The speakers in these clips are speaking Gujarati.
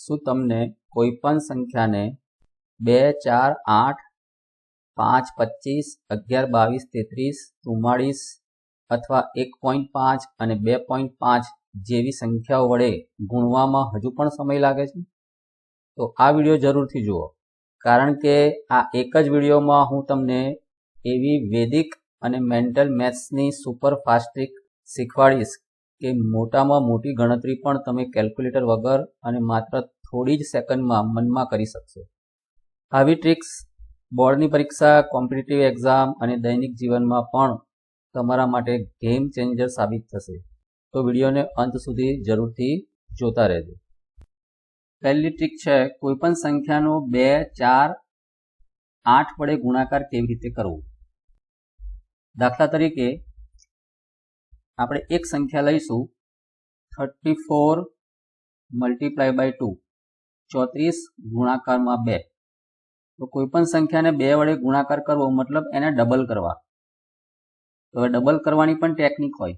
શું તમને કોઈપણ સંખ્યાને 2, 4, 8, 5, 25, 11, 22, 33, 44 અથવા 1.5 અને 2.5 જેવી સંખ્યાઓ વડે ગુણવામાં હજુ પણ સમય લાગે છે? તો આ વિડીયો જરૂરથી જુઓ, કારણ કે આ એક જ વિડીયોમાં હું તમને એવી વૈદિક અને મેન્ટલ મેથ્સની સુપર ફાસ્ટ ટ્રીક શીખવાડીશ કે મોટામાં મોટી ગણતરી પણ તમે કેલ્ક્યુલેટર વગર અને માત્ર થોડી જ સેકન્ડમાં મનમાં કરી શકશો. આવી ટ્રિક્સ બોર્ડની પરીક્ષા, કોમ્પિટિટિવ એક્ઝામ અને દૈનિક જીવનમાં પણ તમારા માટે ગેમ ચેન્જર સાબિત થશે. તો વિડીયોને અંત સુધી જરૂરથી જોતા રહેજો. પહેલી ટ્રીક છે કોઈપણ સંખ્યાનો 2, 4, 8 વડે ગુણાકાર કેવી રીતે કરવો. દાખલા તરીકે આપણે એક સંખ્યા લઈશું 34 મલ્ટીપ્લાય બાય 2, 34 ગુણાકારમાં 2. તો કોઈપણ સંખ્યાને 2 વડે ગુણાકાર કરવો મતલબ એને ડબલ કરવા. તો હવે ડબલ કરવાની પણ ટેકનિક હોય.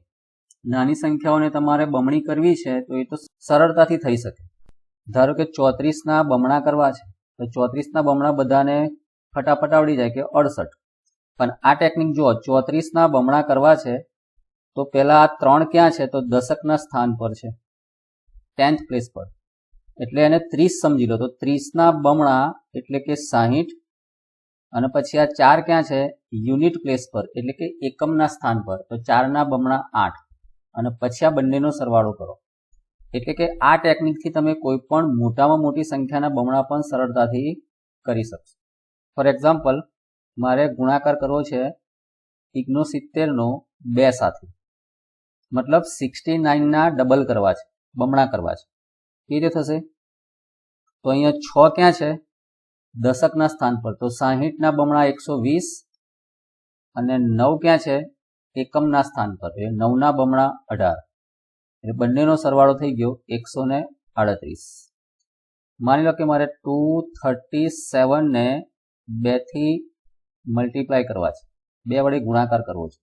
નાની સંખ્યાઓને તમારે બમણી કરવી છે તો એ તો સરળતાથી થઈ શકે. ધારો કે 34ના બમણા કરવા છે તો 34ના બમણા બધાને ફટાફટ આવડી જાય કે 68. પણ આ ટેકનિક જુઓ, 34ના બમણા કરવા છે તો પહેલા આ 3 ક્યાં છે? તો દશકના સ્થાન પર છે, 10th પ્લેસ પર. એટલે એને 30 સમજી લો. તો 30ના બમણા એટલે કે 60 અને પછી આ 4 ક્યાં છે? યુનિટ પ્લેસ પર એટલે કે એકમના સ્થાન પર. તો 4ના બમણા 8 અને પછી આ બંનેનો સરવાળો કરો. એટલે કે આ ટેકનિકથી તમે કોઈ પણ મોટામાં મોટી સંખ્યાના બમણા પણ સરળતાથી કરી શકશો. ફોર એક્ઝામ્પલ, મારે ગુણાકાર કરવો છે 69નો 2 સાથે, મતલબ 69ના ડબલ કરવા છે, બમણા કરવા છે. કેવી રીતે થશે? તો અહીંયા 6 ક્યાં છે? દશકના સ્થાન પર. તો 60ના બમણા 120 અને 9 ક્યાં છે? એકમના સ્થાન પર. એટલે 9ના બમણા 18. એટલે બંનેનો સરવાળો થઈ ગયો 138. માની લો કે મારે 237 ને 2 થી મલ્ટીપ્લાય કરવા છે, 2 વડે ગુણાકાર કરવો છે.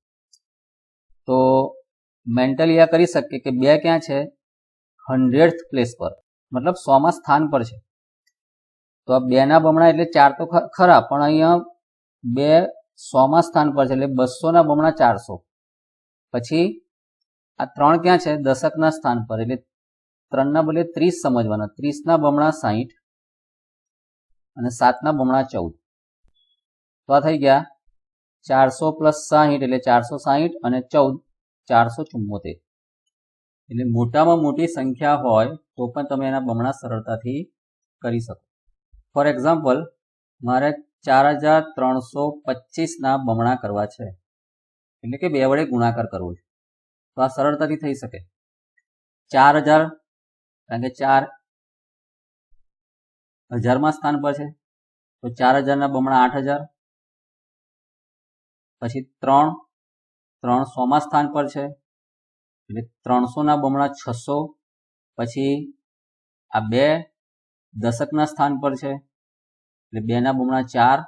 તો મેન્ટલી આ કરી શકીએ કે 2 ક્યાં છે? 100th પ્લેસ પર, મતલબ 100માં સ્થાન પર છે. તો આ 2ના બમણા એટલે 4 તો ખરા, પણ અહીંયા 2 100માં સ્થાન પર છે એટલે 200ના બમણા 400. પછી આ 3 ક્યાં છે? દશકના સ્થાન પર. એટલે 3ના બદલે 30 સમજવાના. 30ના બમણા 60 અને 7ના બમણા 14. તો આ થઈ ગયા 400 પ્લસ 60 એટલે 460 અને 14 474. એટલે મોટામાં મોટી સંખ્યા હોય તો પણ તમે એના બમણા સરળતાથી કરી શકો. ફોર એક્ઝામ્પલ, મારે 4325ના બમણા કરવા છે, એટલે કે 2 વડે ગુણાકાર કરવો છે. તો આ સરળતાથી થઈ શકે. 4000, કારણ કે 4 હજારમાં સ્થાન પર છે તો 4000ના બમણા 8000. પછી 3 100માં સ્થાન પર છે એટલે 300ના બમણા 600. પછી આ 2 દશકના સ્થાન પર છે એટલે 2ના બમણા 4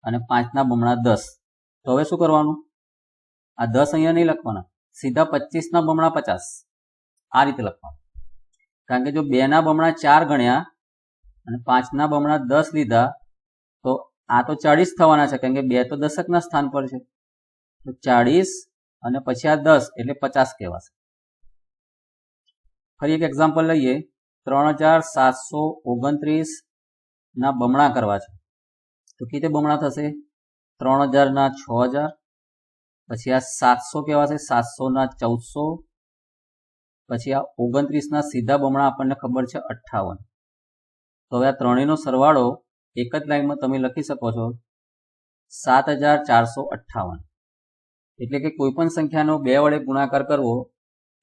અને 5ના બમણા 10. તો હવે શું કરવાનું? આ 10 અહીંયા નહીં લખવાના, સીધા 25ના બમણા 50 આ રીતે લખવાનું. કારણ કે જો 2ના બમણા 4 ગણ્યા અને 5ના બમણા 10 લીધા તો આ તો 40 થવાના છે, કારણ કે 2 તો દશકના સ્થાન પર છે. તો 40 અને પછી આ 10 એટલે 50 કહેવાશે. ફરી એક એક્ઝામ્પલ લઈએ. 3729 ના બમણા કરવા છે તો કેવી રીતે બમણા થશે? 3000ના 6000, પછી આ 700 કહેવાશે, 700ના 1400, પછી આ 29ના સીધા બમણા આપણને ખબર છે 58. તો હવે આ ત્રણેયનો સરવાળો એક જ લાઈનમાં તમે લખી શકો છો 7458. એટલે કે કોઈ પણ સંખ્યાનો 2 વડે ગુણાકાર કરવો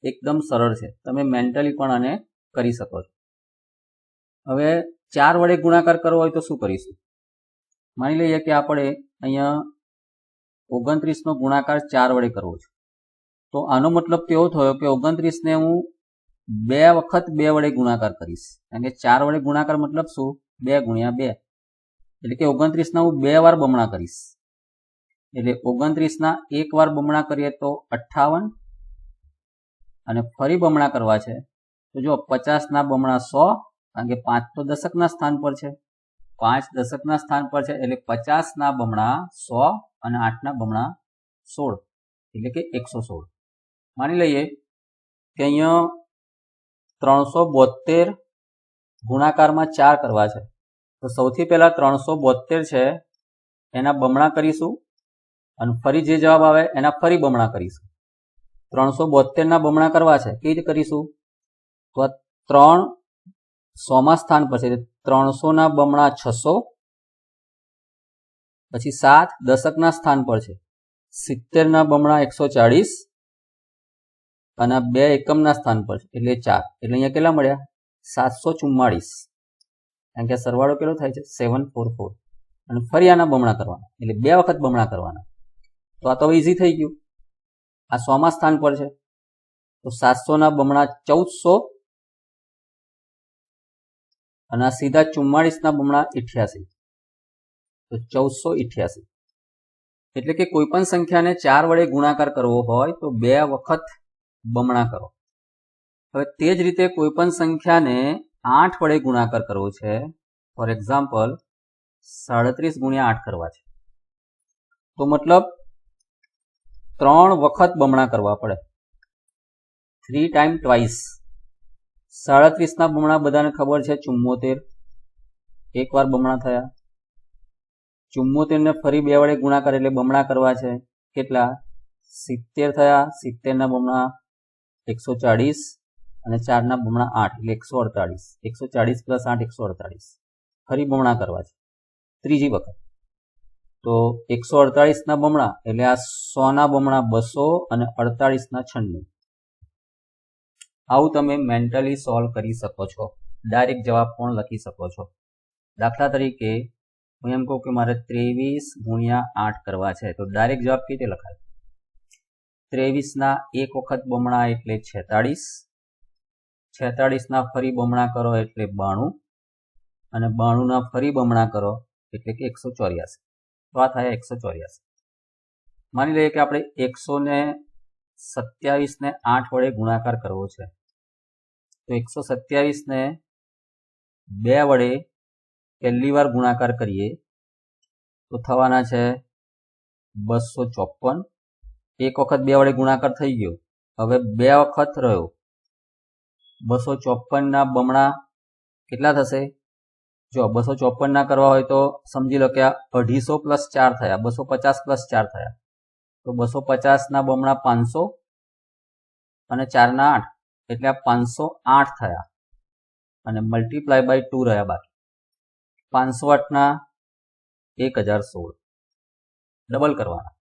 એકદમ સરળ છે. તમે મેન્ટલી પણ આને કરી શકો છો. હવે 4 વડે ગુણાકાર કરવો હોય તો શું કરીશું? માની લઈએ કે આપણે અહીંયા 29નો ગુણાકાર 4 વડે કરવો છે. તો આનો મતલબ કેવો થયો કે 29ને હું 2 વખત 2 વડે ગુણાકાર કરીશ. કારણ કે 4 વડે ગુણાકાર મતલબ શું? 2 ગુણ્યા 2. એટલે કે 29ના હું 2 વાર બમણા કરીશ. એટલે 29ના 1 વાર બમણા કરીએ તો 58 અને ફરી બમણા કરવા છે તો જો 50ના બમણા 100 કારણ કે 5 તો દશકના સ્થાન પર છે, 5 દશકના સ્થાન પર છે એટલે 50ના બમણા 100 અને 8ના બમણા 16 એટલે કે 116. માની લઈએ કે અહીંયા 372 ગુણાકારમાં 4 કરવા છે, તો સૌથી પહેલા 372 છે એના બમણા કરીશું અને ફરી જે જવાબ આવે એના ફરી બમણા કરીશું. 372ના બમણા કરવા છે, કેવી રીતે કરીશું? તો આ 3 100માં સ્થાન પર છે, 300ના બમણા 600, પછી 7 દશકના સ્થાન પર છે, 70ના બમણા 140 અને 2 એકમના સ્થાન પર છે એટલે 4, એટલે અહીંયા કેટલા મળ્યા? 744. કારણ કે સરવાળો કેટલો થાય છે? 744. અને ફરી આના બમણા કરવાના એટલે 2 વખત બમણા કરવાના. તો આ તો ઈઝી થઈ ગયું. આ 100માં સ્થાન પર છે તો 700ના બમણા 1400 અને આ સીધા 44ના બમણા 88, તો 1488. એટલે કે કોઈ પણ સંખ્યાને 4 વડે ગુણાકાર કરવો હોય તો 2 વખત બમણા કરો. હવે તે જ રીતે કોઈ પણ સંખ્યાને 8 વડે ગુણાકાર કરવો છે, ફોર એક્ઝામ્પલ 37 ગુણ્યા 8 કરવા છે, તો મતલબ 3 વખત બમણા કરવા પડે, 3 ટાઈમ ટ્વાઇસ. 37ના બમણા બધાને ખબર છે 74, એક વાર બમણા થયા. 74 ને ફરી 2 વડે ગુણાકાર એટલે બમણા કરવા છે, કેટલા? 70 થયા, 70ના બમણા 140 અને 4ના બમણા 8 એટલે 148. 140 પ્લસ 8 148, ફરી બમણા કરવા છે ત્રીજી વખત. તો 148ના બમણા એટલે આ 100ના બમણા 200 અને 48ના 96. આવું તમે મેન્ટલી સોલ્વ કરી શકો છો, ડાયરેક્ટ જવાબ પણ લખી શકો છો. દાખલા તરીકે હું એમ કહું કે મારે 23 ગુણ્યા 8 કરવા છે, તો ડાયરેક્ટ જવાબ કેવી રીતે લખાય? 23ના એક વખત બમણા એટલે 46, 46ના ફરી બમણા કરો એટલે 92 અને 92ના ફરી બમણા કરો એટલે કે 184. તો આ થાય 184. માની લઈએ કે આપણે 127ને 8 વડે ગુણાકાર કરવો છે, તો 127ને 2 વડે પહેલી વાર ગુણાકાર કરીએ તો થવાના છે 254. એક વખત 2 વડે ગુણાકાર થઈ ગયો, હવે 2 વખત રહ્યો. 254ના બમણા કેટલા થશે? જો 254ના કરવા હોય તો સમજી લો કે આ 250 પ્લસ 4 થયા, 250 પ્લસ 4 થયા, તો 250ના બમણા 500 અને 4ના 8 એટલે આ 508 થયા અને મલ્ટીપ્લાય બાય 2 રહ્યા બાકી. 508ના 1016 ડબલ કરવાના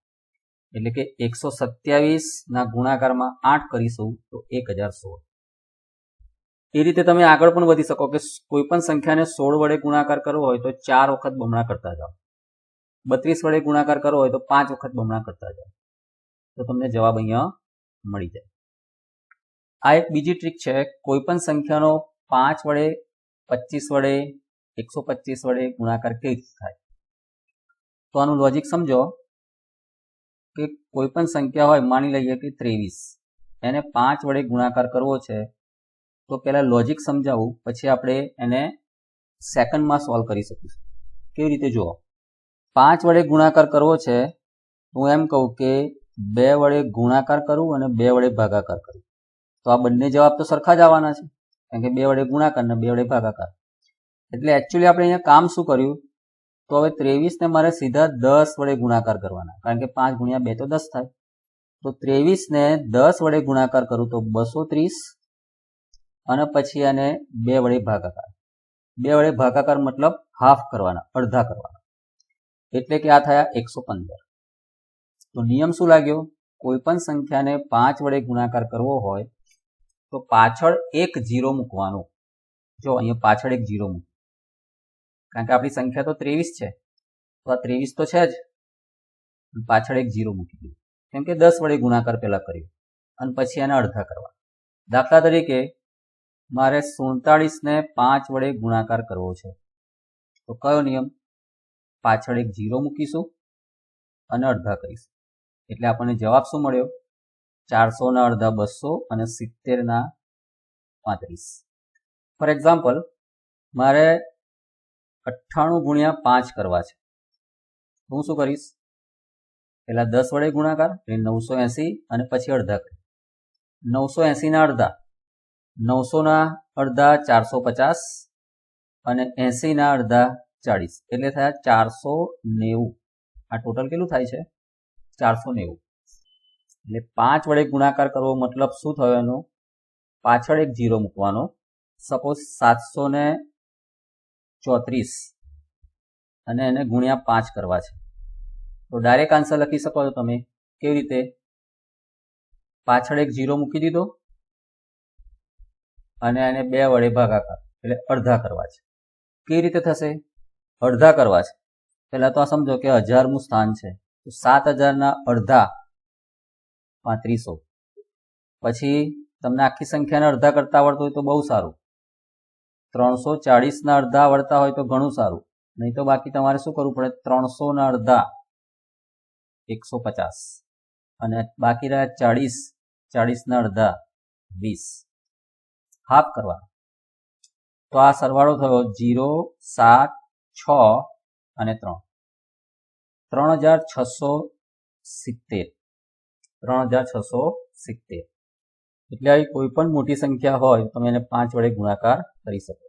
એટલે કે 127ના ગુણાકારમાં 8 કરીશું તો 1016. એ રીતે તમે આગળ પણ વધી શકો કે કોઈ પણ સંખ્યાને 16 વડે ગુણાકાર કરવો હોય તો 4 વખત બમણા કરતા જાઓ, 32 વડે ગુણાકાર કરવો હોય તો 5 વખત બમણા કરતા જાઓ, તો તમને જવાબ અહીંયા મળી જાય. આ એક બીજી ટ્રીક છે, કોઈ પણ સંખ્યાનો 5 વડે, 25 વડે, 125 વડે ગુણાકાર કેવી રીતે થાય. તો આનું લોજિક સમજો કે કોઈ પણ સંખ્યા હોય, માની લઈએ કે 23, એને 5 વડે ગુણાકાર કરવો છે, તો પહેલા લોજિક સમજાવું પછી આપણે એને સેકન્ડમાં સોલ્વ કરી શકીશું. કેવી રીતે જુઓ, 5 વડે ગુણાકાર કરવો છે, હું એમ કહું કે 2 વડે ગુણાકાર કરું અને 2 વડે ભાગાકાર કરું, તો આ બંને જવાબ તો સરખા જ આવવાના છે, કારણ કે 2 વડે ગુણાકાર અને 2 વડે ભાગાકાર. એટલે એકચ્યુઅલી આપણે અહીંયા કામ શું કર્યું, તો હવે 23ને મારે સીધા 10 વડે ગુણાકાર કરવાના, કારણ કે 5 ગુણ્યા 2 તો 10 થાય. તો 23ને 10 વડે ગુણાકાર કરું તો 230 અને પછી આને 2 વડે ભાગાકાર. 2 વડે ભાગાકાર મતલબ હાફ કરવાના, અડધા કરવાના, એટલે કે આ થયા 115. તો નિયમ શું લાગ્યો? કોઈ પણ સંખ્યાને 5 વડે ગુણાકાર કરવો હોય તો પાછળ એક 0 મૂકવાનું. જો અહીંયા પાછળ એક 0 મૂક, કારણ કે આપણી સંખ્યા તો 23 છે, તો આ 23 તો છે જ, પાછળ એક 0 મૂકી દીધું, કેમ કે 10 વડે ગુણાકાર પહેલા કર્યું અને પછી એને અડધા કરવા. દાખલા તરીકે મારે 47ને 5 વડે ગુણાકાર કરવો છે, તો કયો નિયમ? પાછળ એક 0 મૂકીશું અને અડધા કરીશું, એટલે આપણને જવાબ શું મળ્યો? 400ના અડધા 200 અને 70ના 35. ફોર એક્ઝામ્પલ મારે 98 ગુણ્યા 5 કરવા છે. હું શું કરીશ? પહેલા 10 વડે ગુણાકાર એટલે 980 અને પછી અડધા કરીએ. 980 ના અડધા 900 ના અડધા 450 અને 80 ના અડધા 40 એટલે થયા 490. આ ટોટલ કેટલું થાય છે? 490. એટલે 5 વડે ગુણાકાર કરવો મતલબ શું થયો એનો? પાછળ એક 0 મૂકવાનો. સપોઝ 734 અને એને ગુણ્યા 5 કરવા છે. તો ડાયરેક્ટ આન્સર લખી શકો છો તમે. કેવી રીતે? પાછળ એક 0 મૂકી દીધો અને એને 2 વડે ભાગાકાર એટલે અડધા કરવા છે. કેવી રીતે થશે? અડધા કરવા છે. પહેલા તો આ સમજો કે 1000મું સ્થાન છે, તો 7000 ના અડધા 3500. પછી તમને આખી સંખ્યાને અડધા કરતા આવડતું હોય તો બહુ સારું. 340 ના અડધા આવડતા હોય તો ઘણું સારું. નહીં તો બાકી તમારે શું કરવું પડે? 300 ના અડધા 150 અને બાકી રહ્યા 40, 40 ના અડધા 20. હાફ કરવા. તો આ સરવાળો થયો 0, 7, 6 અને 3. 3670. 3670. એટલે આવી કોઈ પણ મોટી સંખ્યા હોય તમે એને 5 વડે ગુણાકાર કરી શકો.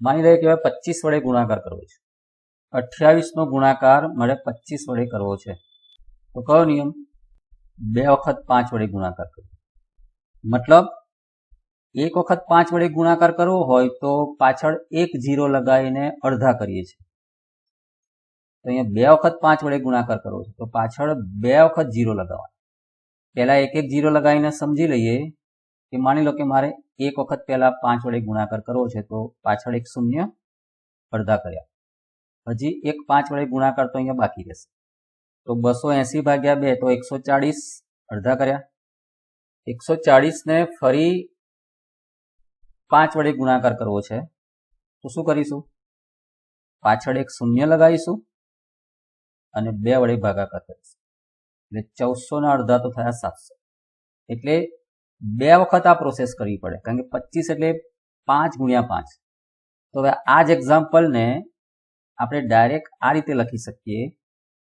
માની લઈએ કે 25 વડે ગુણાકાર કરવો છે. 28 નો ગુણાકાર મારે 25 વડે કરવો છે. તો કયો નિયમ? 2 વખત 5 વડે ગુણાકાર કરવો. મતલબ એક વખત 5 વડે ગુણાકાર કરવો હોય તો પાછળ એક 0 લગાવીને અડધા કરીએ છીએ. તો અહીંયા 2 વખત 5 વડે ગુણાકાર કરવો છે તો પાછળ 2 વખત 0 લગાવવા. પહેલા એક 0 લગાવીને સમજી લઈએ કે માની લો કે મારે એક વખત પહેલા 5 વડે ગુણાકાર કરવો છે તો પાછળ એક 0 અડધા કર્યા. હજી એક 5 વડે ગુણાકાર તો અહીંયા બાકી રહેશે. તો 280 ભાગ્યા 2 તો 140 અડધા કર્યા. 140 ને ફરી 5 વડે ગુણાકાર કરવો છે તો શું કરીશું? પાછળ એક 0 લગાવીશું અને 2 વડે ભાગાકાર કરીશું. એટલે 1400 ના અડધા તો થયા 700. એટલે 2 વખત આ પ્રોસેસ કરવી પડે કારણ કે 25 એટલે 5 ગુણ્યા 5. તો હવે આ જ એક્ઝામ્પલને આપણે ડાયરેક્ટ આ રીતે લખી શકીએ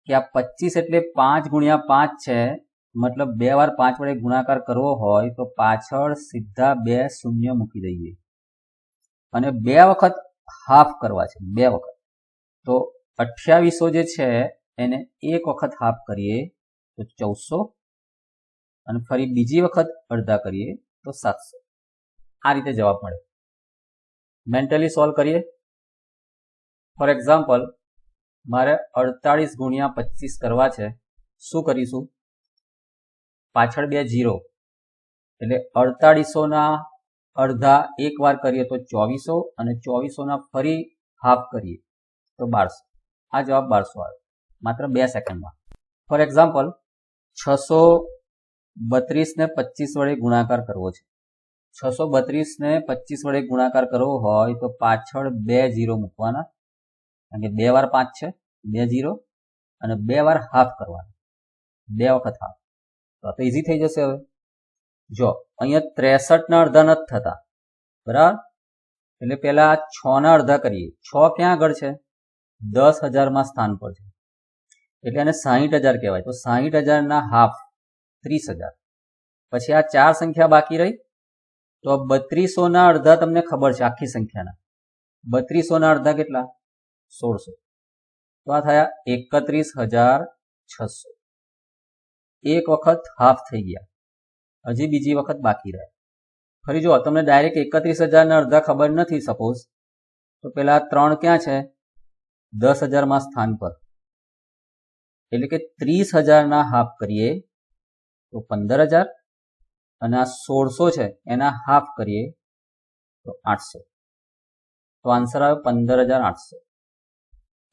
કે આ 25 એટલે 5 ગુણ્યા 5 છે. મતલબ 2 વાર 5 વડે ગુણાકાર કરવો હોય તો પાછળ સીધા 2 0 મૂકી દઈએ અને 2 વખત હાફ કરવા છે. 2 વખત. તો 2800 જે છે એને એક વખત હાફ કરીએ તો 1400 અને ફરી બીજી વખત અડધા કરીએ તો 700. આ રીતે જવાબ મળે. મેન્ટલી સોલ્વ કરીએ. ફોર એક્ઝામ્પલ મારે 48 ગુણ્યા 25 કરવા છે. શું કરીશું? પાછળ 2 0 એટલે 4800 ના અડધા એક વાર કરીએ તો 2400 અને 2400 ના ફરી હાફ કરીએ તો 1200. આ જવાબ 1200 આવે માત્ર 2 સેકન્ડમાં. ફોર એક્ઝામ્પલ 632 ને 25 વડે ગુણાકાર કરવો છે. 632 ને 25 વડે ગુણાકાર કરવો હોય તો પાછળ 2 0 મૂકવાના કારણ કે 2 વાર 5 છે. 2 0 અને 2 વાર હાફ કરવાના. 2 વખત હાફ. તો આ તો ઈઝી થઈ જશે. હવે જો અહીંયા 63 ના અડધા નથી થતા બરાબર. એટલે પેલા 6 ના અડધા કરીએ. 6 ક્યાં આગળ છે? 10,000 માં સ્થાન પર છે એટલે એને 60,000 કહેવાય. તો 60,000 ના હાફ 30,000. પછી આ 4 સંખ્યા બાકી રહી તો 3200 ના અડધા તમને ખબર છે આખી સંખ્યાના. 3200 ના અડધા કેટલા? 1600. તો આ થયા 31,600. એક વખત હાફ થઈ ગયા. હજી બીજી વખત બાકી રહે. ફરી જો તમને ડાયરેક્ટ 31,000 ના અડધા ખબર નથી સપોઝ તો પેલા 3 ક્યાં છે? 10,000 માં સ્થાન પર. એટલે કે 30,000 ના હાફ કરીએ તો 15,000 અને આ 1600 છે એના હાફ કરીએ તો 800. તો આન્સર આવે 15,800.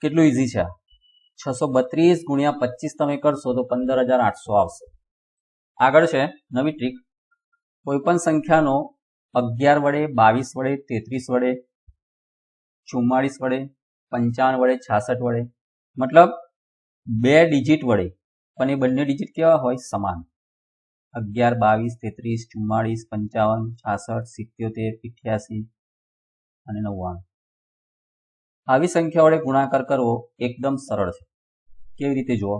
કેટલું ઈઝી છે આ. 632 ગુણ્યા 25 તમે કરશો તો 15,800 આવશે. આગળ છે નવી ટ્રીક. કોઈ પણ સંખ્યાનો 11 વડે, 22 વડે, 33 વડે, 44 વડે, 55 વડે, 66 વડે મતલબ 2 ડિજિટ વડે પણ એ બંને ડિજિટ કેવા હોય? સમાન. 11, 22, 33, 44, 55, 66, 77, 88 અને 99. આવી સંખ્યા વડે ગુણાકાર કરવો એકદમ સરળ છે. કેવી રીતે જુઓ,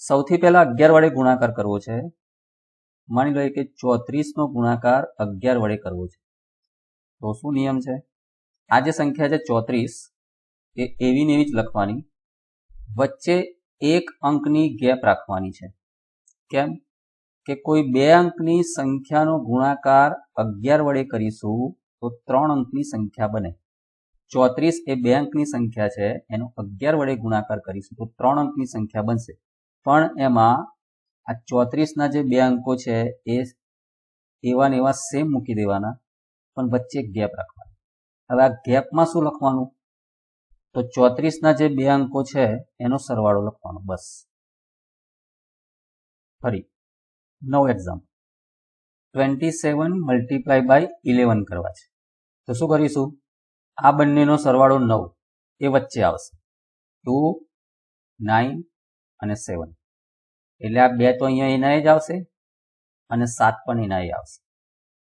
સૌથી પહેલા 11 વડે ગુણાકાર કરવો છે. માની લઈએ કે 34 નો ગુણાકાર 11 વડે કરવો છે. તો શું નિયમ છે? આ જે સંખ્યા છે 34 એ એવી ને એવી જ લખવાની, વચ્ચે એક અંકની ગેપ રાખવાની છે. કેમ કે કોઈ બે અંકની સંખ્યાનો ગુણાકાર 11 વડે કરીશું તો 3 અંકની સંખ્યા બને. 34 એ બે અંકની સંખ્યા છે, એનો 11 વડે ગુણાકાર કરીશું તો 3 અંકની સંખ્યા બનશે. પણ એમાં આ 34 ના જે બે અંકો છે એ એવા ને એવા સેમ મૂકી દેવાના, પણ વચ્ચે એક ગેપ રાખવાનો. હવે આ ગેપમાં શું લખવાનું? તો 34 ના જે બે અંકો છે એનો સરવાળો લખવાનો, બસ. ફરી નવું એક્ઝામ્પલ, 27 મલ્ટીપ્લાય બાય 11 કરવા છે. તો શું કરીશું? આ બંનેનો સરવાળો 9 એ વચ્ચે આવશે. 2, 9 અને 7. એટલે આ બે તો અહીંયા એના જ આવશે અને 7 પણ એના આવશે.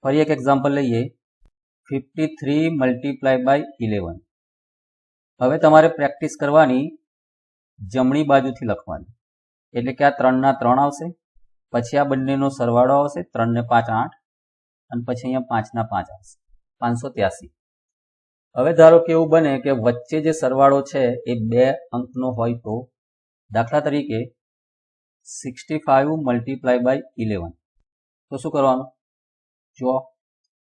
ફરી એક એક્ઝામ્પલ લઈએ, 53 મલ્ટીપ્લાય બાય 11. હવે તમારે પ્રેક્ટિસ કરવાની, જમણી બાજુથી લખવાની. એટલે કે આ 3 ના 3 આવશે, પછી આ બંનેનો સરવાળો આવશે, 3 ને 5 8, અને પછી અહીંયા 5 ના 5 આવશે, 583. હવે ધારો કે એવું બને કે વચ્ચે જે સરવાળો છે એ 2 અંકનો હોય તો, દાખલા તરીકે 65 મલ્ટીપ્લાય બાય 11. તો શું કરવાનું? જો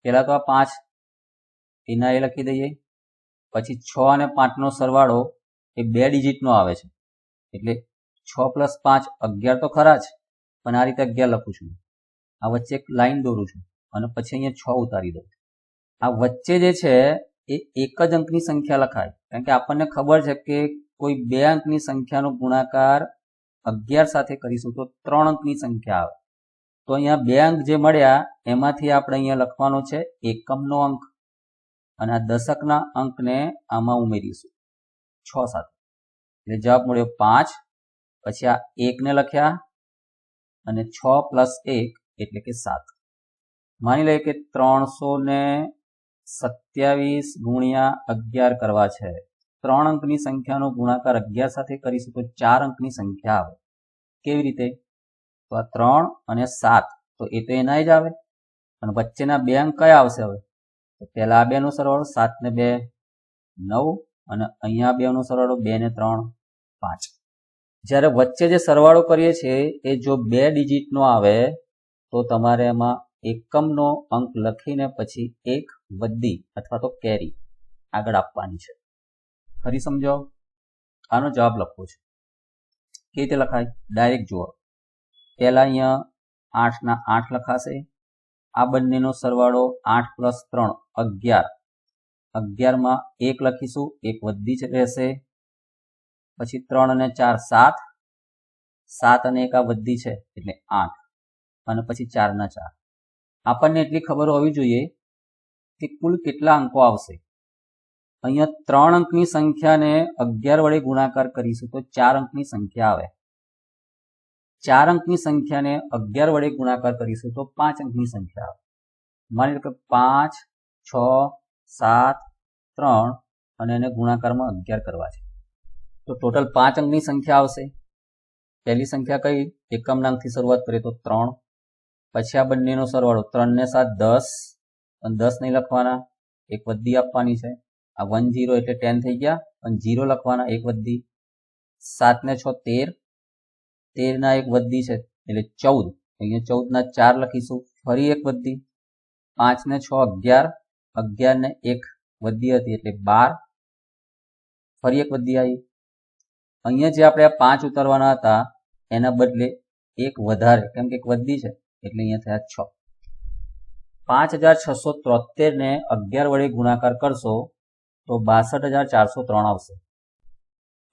પહેલા તો આ 5 એના એ લખી દઈએ, પછી 6 અને 5 નો સરવાળો એ 2 ડિજિટનો આવે છે, એટલે 6 + 5 11 તો ખરા જ, પણ આ રીતે 11 લખું છું. આ વચ્ચે એક લાઈન દોરું છું અને પછી અહીંયા 6 ઉતારી દઉં. આ વચ્ચે જે છે એ એક જ અંકની સંખ્યા લખાય, કારણ કે આપણને ખબર છે કે કોઈ બે અંકની સંખ્યાનો ગુણાકાર 11 સાથે કરીશું તો 3 અંકની સંખ્યા આવે. તો અહીંયા બે અંક જે મળ્યા એમાંથી આપણે અહીંયા લખવાનો છે એકમનો અંક, અને આ દશકના અંકને આમાં ઉમેરીશું 6 સાથે. એટલે જવાબ મળ્યો 5. પછી આ 1 ને લખ્યા અને 6 + 1 એટલે કે 7. માની લઈએ કે 327 ગુણ્યા 11 કરવા છે. 3 અંકની સંખ્યાનો ગુણાકાર 11 સાથે કરીશું તો 4 અંકની સંખ્યા આવે. કેવી રીતે? તો આ 3 અને 7 તો એ તો એના જ આવે, અને વચ્ચેના બે અંક કયા આવશે? હવે તો પહેલા આ 2 નો સરવાળો, 7 ને 2 9, અને અહીંયા 2 નો સરવાળો, 2 ને 3 5. જ્યારે વચ્ચે જે સરવાળો કરીએ છીએ એ જો 2 ડિજિટનો આવે તો તમારે એમાં એકમનો અંક લખીને પછી એક વદ્દી અથવા તો કેરી આગળ આપવાની છે. ફરી સમજો, આનો જવાબ લખવો છે. કેવી રીતે લખાય? ડાયરેક્ટ જુઓ, પહેલા અહીંયા 8 ના 8 લખાશે, આ બંનેનો સરવાળો 8 + 3 11. 11 માં 1 લખીશું, એક વદ્દી જ રહેશે. પછી 3 અને 4 7, 7 અને 1 આ વદ્દી છે એટલે 8, અને પછી 4 ના 4. આપણને એટલી ખબર હોવી જોઈએ કે કુલ કેટલા અંકો આવશે. અહીંયા 3 અંકની સંખ્યાને 11 વડે ગુણાકાર કરીશું તો 4 અંકની સંખ્યા આવે. 4 અંકની સંખ્યાને 11 વડે ગુણાકાર કરીશું તો 5 અંકની સંખ્યા આવે. માની લો કે 5, 6, 7, 3 અને એને ગુણાકારમાં 11 કરવા છે તો ટોટલ 5 અંકની સંખ્યા આવશે. પહેલી સંખ્યા કઈ? એકમના અંકથી શરૂઆત કરીએ તો 3, પછી આ બંનેનો સરવાળો 3 ને 7 10, પણ 10 નહીં લખવાના, એક વદ્દી આપવાની છે. આ 1 0 એટલે 10 થઈ ગયા, પણ 0 લખવાના, એક વદ્દી. 7 ને 6 13, 13 ના એક વદ્દી છે એટલે 14, અહીંયા 14 ના 4 લખીશું, ફરી એક વદ્દી. 5 ને 6 11, 11 ને એક વદ્દી હતી એટલે 12, ફરી એક વદ્દી આવી. અહીંયા જે આપણે આ 5 ઉતારવાના હતા એના બદલે એક વધારે, કેમ કે એક વદ્દી છે એટલે અહીંયા થયા 6. 5673 ને 11 વડે ગુણાકાર કરશો તો 62403 આવશે.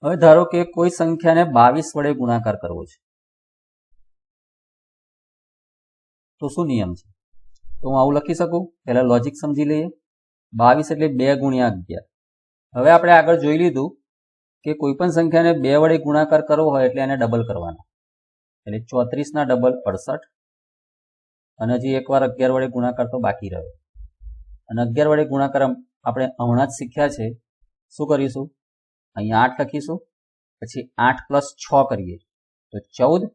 હવે ધારો કે કોઈ સંખ્યાને 22 વડે ગુણાકાર કરવો છે, તો શું નિયમ છે? તો હું આવું લખી શકું. પહેલા લોજિક સમજી લઈએ. 22 એટલે 2 ગુણ્યા 11. હવે આપણે આગળ જોઈ લીધું કે કોઈ પણ સંખ્યાને 2 વડે ગુણાકાર કરવો હોય એટલે એને ડબલ કરવાના. એટલે 34 ના ડબલ 68, અને હજી એકવાર 11 વડે ગુણાકાર તો બાકી રહ્યો. અને 11 વડે ગુણાકાર આપણે હમણાં જ શીખ્યા છે શું કરીશું? અહીંયા 8 લખીશું, પછી 8 પ્લસ 6 કરીએ તો 14,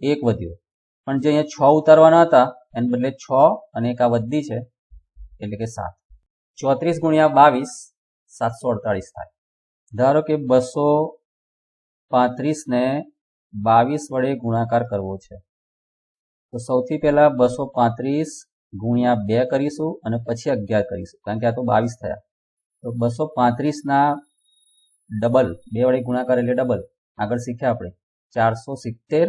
1 વધ્યો, પણ જે અહીંયા 6 ઉતારવાના હતા એને બદલે 6 અને એક આ વધી છે એટલે કે 7. 34 ગુણ્યા 22 748 થાય. ધારો કે 235 ને 22 વડે ગુણાકાર કરવો છે, તો સૌથી પહેલા 235 ગુણ્યા 2 કરીશું અને પછી 11 કરીશું, કારણ કે આ તો 22 થયા. તો 235 ના ડબલ, 2 વડે ગુણાકાર એટલે ડબલ. આગળ શીખ્યા આપણે 470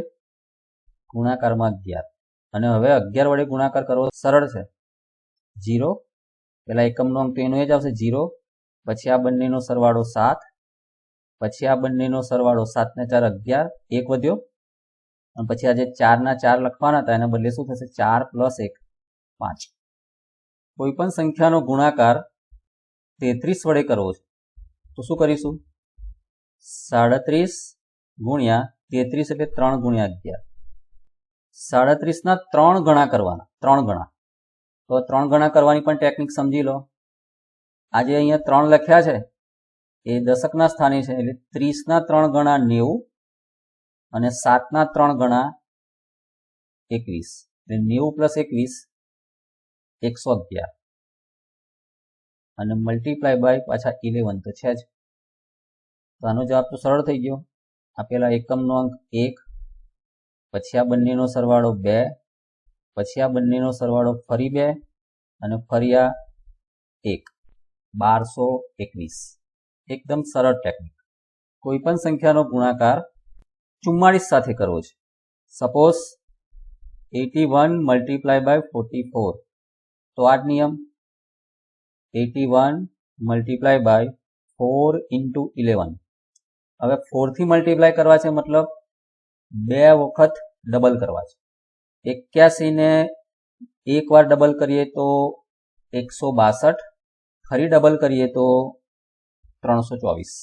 ગુણાકારમાં 11. અને હવે 11 વડે ગુણાકાર કરવો સરળ છે. 0 પેલા એકમનો અંક તો એનો જ આવશે 0, પછી આ બંનેનો સરવાળો 7, પછી આ બંનેનો સરવાળો 7 ને 4 11, 1 વધ્યો, અને પછી આ જે 4 ના 4 લખવાના હતા એના બદલે શું થશે? 4 પ્લસ 1 5. કોઈ પણ સંખ્યાનો ગુણાકાર 33 વડે કરવો છે તો શું કરીશું? 37 ગુણ્યા 33 એટલે 3 ગુણ્યા 11. 37 ના 3 ગણા કરવાના, 3 ગણા. તો 3 ગણા કરવાની પણ ટેકનિક સમજી લો. આજે અહીંયા 3 લખ્યા છે એ દશકના સ્થાને છે, એટલે 30 ના 3 ગણા 90 અને 7 ના 3 ગણા 21, એટલે 90 પ્લસ 21 111, અને મલ્ટીપ્લાય બાય પાછા 11 તો છે જ. તો આનો જવાબ તો સરળ થઈ ગયો. આ પેલા એકમનો અંક 1, પછી આ બંનેનો સરવાળો 2, પછી આ બંનેનો સરવાળો ફરી 2 અને ફરી આ 1, 1221. એકદમ સરળ ટેકનિક. કોઈ પણ સંખ્યાનો ગુણાકાર 44 સાથે કરવો છે. સપોઝ 81 મલ્ટીપ્લાય બાય 44, તો આ જ નિયમ 81 મલ્ટીપ્લાય બાય 4 into 11. હવે 4 થી મલ્ટીપ્લાય કરવા છે, મતલબ 2 વખત ડબલ કરવા છે. 81 ને એક વાર ડબલ કરીએ તો 162, ફરી ડબલ કરીએ તો 324.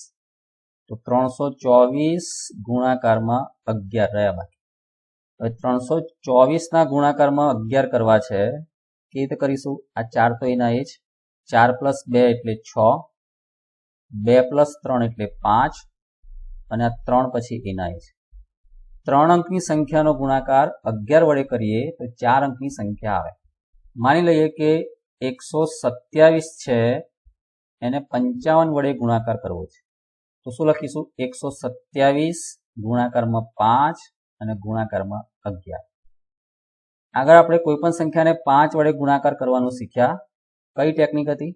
તો 324 ગુણાકારમાં 11 રહ્યા બાકી. હવે 324 ના ગુણાકારમાં 11 કરવા છે, કેવી રીતે કરીશું? આ 4 તો એના એ જ, 4 પ્લસ 2 એટલે 6, 2 પ્લસ 3 એટલે 5, અને આ 3 પછી એના એ જ. 3 અંકની સંખ્યાનો ગુણાકાર 11 વડે કરીએ તો 4 અંકની સંખ્યા આવે. માની લઈએ કે 127 છે, એને 55 વડે ગુણાકાર કરવો છે, તો શું લખીશું? 127 ગુણાકારમાં 5 અને ગુણાકારમાં 11. આગળ આપણે કોઈ પણ સંખ્યાને 5 વડે ગુણાકાર કરવાનું શીખ્યા. કઈ ટેકનિક હતી?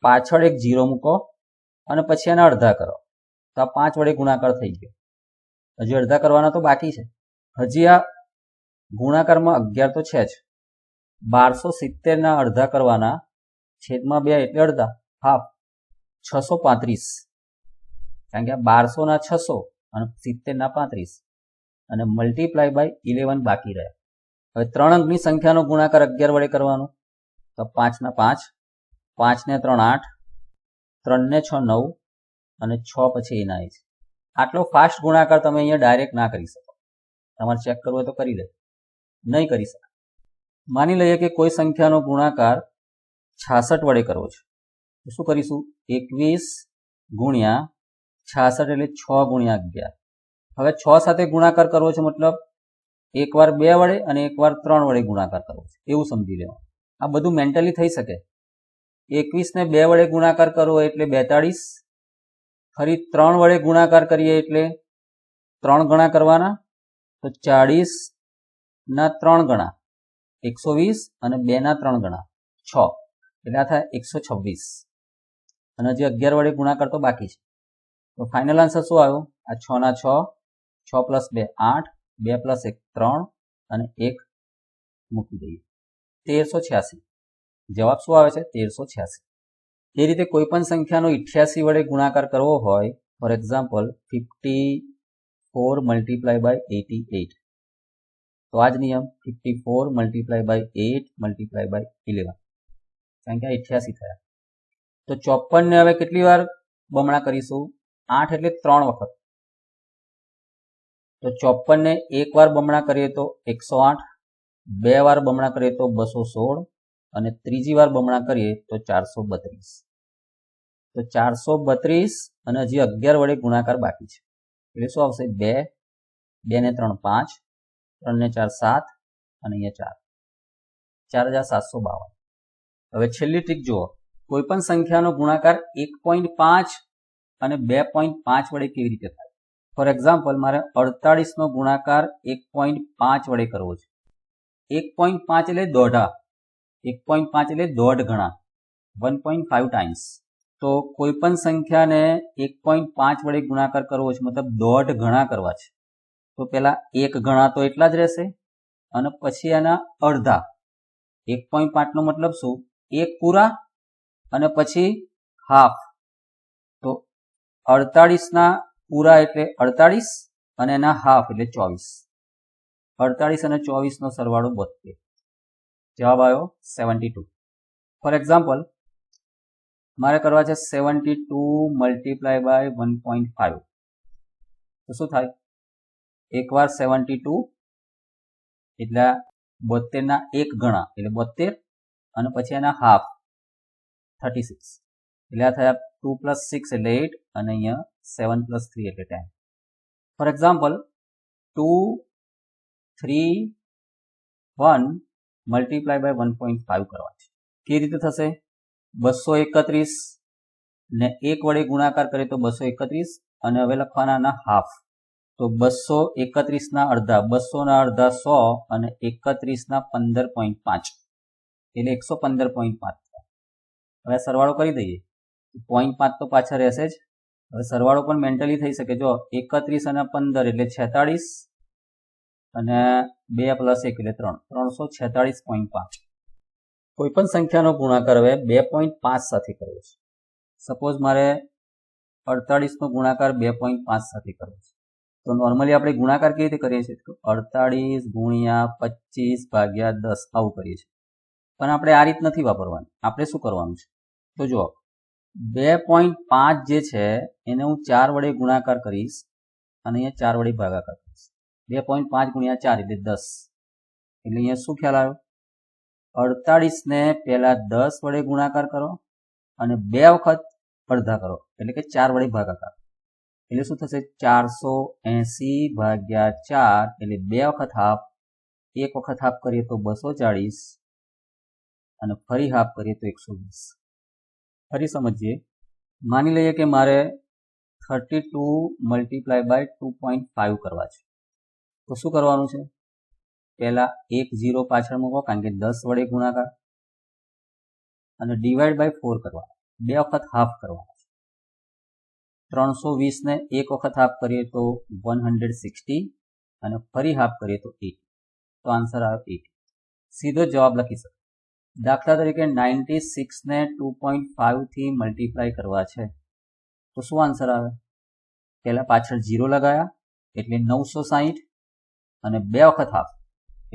પાછળ એક 0 મૂકો અને પછી એના અડધા કરો, તો આ 5 વડે ગુણાકાર થઈ ગયો. હજી અડધા કરવાના તો બાકી છે. હજી આ ગુણાકારમાં 11 તો છે જ. 1270 ના અડધા કરવાના, છેદમાં 2 એટલે અડધા, હાફ, 635. કારણ કે આ 1200 ના 600 અને 70 ના 35, અને મલ્ટીપ્લાય બાય 11 બાકી રહ્યા. હવે 3 અંકની સંખ્યાનો ગુણાકાર 11 વડે કરવાનો, તો 5 ના 5, 5 ને 3 8, 3 ને 6 9, અને 6 પછી એના જ. આટલો ફાસ્ટ ગુણાકાર તમે અહીંયા ડાયરેક્ટ ના કરી શકો. તમારે ચેક કરવો હોય તો કરી લે, નહીં કરી શકો. માની લઈએ કે કોઈ સંખ્યાનો ગુણાકાર 66 વડે કરવો છે, તો શું કરીશું? 21 ગુણ્યા 66 એટલે 6 ગુણ્યા 11. હવે 6 સાથે ગુણાકાર કરવો છે, મતલબ એક વાર 2 વડે અને એક વાર 3 વડે ગુણાકાર કરવો છે, એવું સમજી લેવાનું. આ બધું મેન્ટલી થઈ શકે. 21 ને 2 વડે ગુણાકાર કરવો એટલે 42, ફરી 3 વડે ગુણાકાર કરીએ એટલે 3 ગણા કરવાના, તો 40 ના 3 ગણા 120, અને 2 ના 3 ગણા 6, એટલે આ થાય 126. અને હજી 11 વડે ગુણાકાર તો બાકી છે. તો ફાઇનલ આન્સર શું આવ્યો? આ 6 ના 6, 6 પ્લસ 2 8, 2 પ્લસ 1 3, અને 1 મૂકી દઈએ, 1386. જવાબ શું આવે છે? 1386. એ રીતે કોઈ પણ સંખ્યાનો 88 વડે ગુણાકાર કરવો હોય, ફોર એક્ઝામ્પલ 54 મલ્ટીપ્લાય બાય 88, તો આ જ નિયમ 54 મલ્ટીપ્લાય બાય 8 મલ્ટીપ્લાય બાય 11, કારણ કે આ 88 થયા. તો 54 ને હવે કેટલી વાર બમણા કરીશું? 8 એટલે 3 વખત. તો 54 ને એક વાર બમણા કરીએ તો 108, 2 વાર બમણા કરીએ તો 216, અને ત્રીજી વાર બમણા કરીએ તો 432. તો 432 અને હજી 11 વડે ગુણાકાર બાકી છે એટલે શું આવશે 2 2 ને 3 5 3 ને 4 7 અને અહીંયા 4 4752. હવે છેલ્લી ટ્રીક જુઓ, કોઈ પણ સંખ્યાનો ગુણાકાર 1.5 અને 2.5 વડે કેવી રીતે થાય. ફોર એક્ઝામ્પલ મારે 48 નો ગુણાકાર 1.5 વડે કરવો છે. 1.5 એટલે દોઢા, 1.5 એટલે દોઢ ગણા, 1.5 ટાઈમ્સ. તો કોઈ પણ સંખ્યાને 1.5 વડે ગુણાકાર કરવો છે, મતલબ દોઢ ગણા કરવા છે, તો પેલા 1 ગણા તો એટલા જ રહેશે અને પછી એના અડધા. 1.5 નો મતલબ શું, 1 પૂરા અને પછી હાફ. તો 48 ના પૂરા એટલે 48 અને એના હાફ એટલે 24. 48 અને 24 નો સરવાળો 72. જવાબ આવ્યો 72. ફોર એક્ઝામ્પલ મારે કરવા છે 72 મલ્ટીપ્લાય બાય 1.5. તો શું થાય, એકવાર 72 એટલે 72 ના 1 ગણા એટલે 72 અને પછી એના હાફ 36 એટલે આ થયા 2 + 6 એટલે 8 અને અહીંયા 7 + 3 એટલે 10. ફોર એક્ઝામ્પલ 2 3 1 મલ્ટીપ્લાય બાય 1.5 કરવા છે. કેવી રીતે થશે, 231 ને 1 વડે ગુણાકાર કરીએ તો 231 અને હવે લખવાના હાફ. તો 231 ના અડધા, 200 ના અડધા 100 અને 31 ના 15.5 એટલે 115.5. હવે સરવાળો કરી દઈએ, 0.5 તો પાછા રહેશે જ. હવે સરવાળો પણ મેન્ટલી થઈ શકે, જો 31 અને 15 એટલે 46 અને 2 + 1 એટલે 3, 346.5. કોઈ પણ સંખ્યાનો ગુણાકાર હવે 2.5 સાથે કરવો છે. સપોઝ મારે 48 નો ગુણાકાર 2.5 સાથે કરવો છે. તો નોર્મલી આપણે ગુણાકાર કેવી રીતે કરીએ છીએ, તો 48 ગુણ્યા 25 ભાગ્યા 10 આવું કરીએ છીએ. પણ આપણે આ રીત નથી વાપરવાની. આપણે શું કરવાનું છે, તો જુઓ 2.5 જે છે એને હું 4 વડે ગુણાકાર કરીશ અને અહીંયા 4 વડે ભાગાકાર કરીશ. 2.5 ગુણ્યા 4 એટલે 10. એટલે અહીંયા શું ખ્યાલ આવ્યો, 48 ને પહેલા 10 વડે ગુણાકાર કરો અને 2 વખત અડધા કરો એટલે કે 4 વડે ભાગાકાર. એટલે શું થશે, 480 ભાગ્યા 4 એટલે 2 વખત હાફ, 1 વખત હાફ કરીએ તો 240 અને ફરી હાફ કરીએ તો 120. ફરી સમજીએ, માની લઈએ કે મારે 32 મલ્ટીપ્લાય બાય 2.5 કરવા છે. તો શું કરવાનું છે, પહેલા 1 0 પાછળ મૂકો કારણ કે 10 વડે ગુણાકાર અને ડિવાઈડ બાય 4 કરવાના, 2 વખત હાફ કરવાના છે. 320 ને 1 વખત હાફ કરીએ તો 160 અને ફરી હાફ કરીએ તો 80. તો આન્સર આવે 80. સીધો જવાબ લખી શકો. દાખલા તરીકે 96 ને 2.5 થી મલ્ટીપ્લાય કરવા છે તો શું આન્સર આવે, પહેલા પાછળ 0 લગાયા એટલે 960 અને 2 વખત હાફ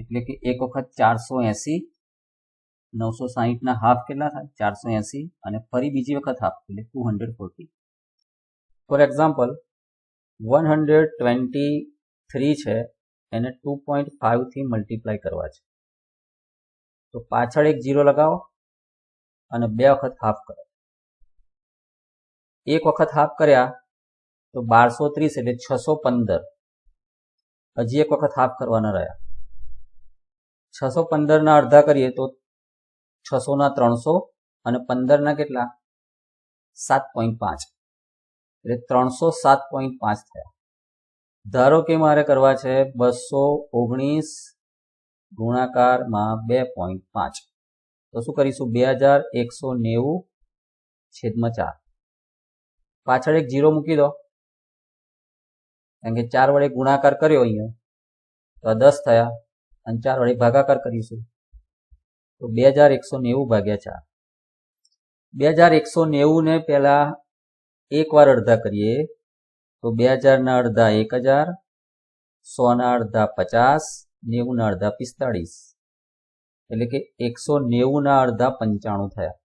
એટલે કે 1 વખત 480, 960 ના હાફ કેટલા થાય 480 અને ફરી બીજી વખત હાફ એટલે 240. ફોર એક્ઝામ્પલ 123 છે એને 2.5 થી મલ્ટીપ્લાય કરવા છે. તો પાછળ એક 0 લગાવો અને 2 વખત હાફ કરો. 1 વખત હાફ કર્યા તો 1230 એટલે 615. હજી 1 વખત હાફ કરવાના રહ્યા. 615 ના અડધા કરીએ તો 600 ના 300 અને 15 ના કેટલા 7.5 એટલે 307.5 થયા. ધારો કે મારે કરવા છે 219 ગુણાકારમાં 2.5. તો શું કરીશું, 2190 છેદમાં 4. પાછળ એક 0 મૂકી દો કારણ કે 4 વડે ગુણાકાર કર્યો અહીંયા તો 10 થયા અને 4 વડે ભાગાકાર કરીશું તો 2190 ભાગ્યા 4. 2190 ને પહેલા એક વાર અડધા કરીએ તો 2000 ના અડધા 1000, 100 ના અડધા 50, 90 ના અડધા 45 એટલે કે 190 ના અડધા 95 થયા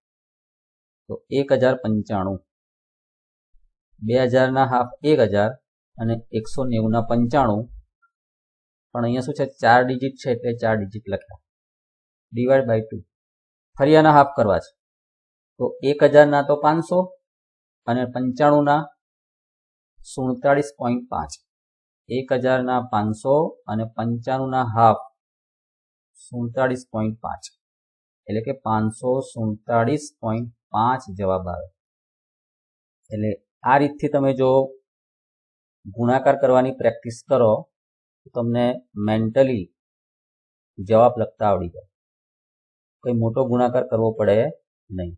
તો 1095. 2000 ના હાફ 1000 અને 190 ના 95, પણ અહીંયા શું છે 4 ડિજિટ છે એટલે 4 ડિજિટ લખ્યા, ડિવાઈડ બાય 2. ફરી આના હાફ કરવા છે તો 1000 ના તો 500 અને 95ના 47.5, 1000ના 500 અને 95ના હાફ 47.5, એટલે કે 547.5 જવાબ આવે. એટલે આ રીતથી તમે જો ગુણાકાર કરવાની પ્રેક્ટિસ કરો તો તમને મેન્ટલી જવાબ લખતા આવડી જાય, કોઈ મોટો ગુણાકાર કરવો પડે નહીં.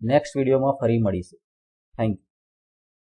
નેક્સ્ટ વિડીયોમાં ફરી મળીશું. Thank you.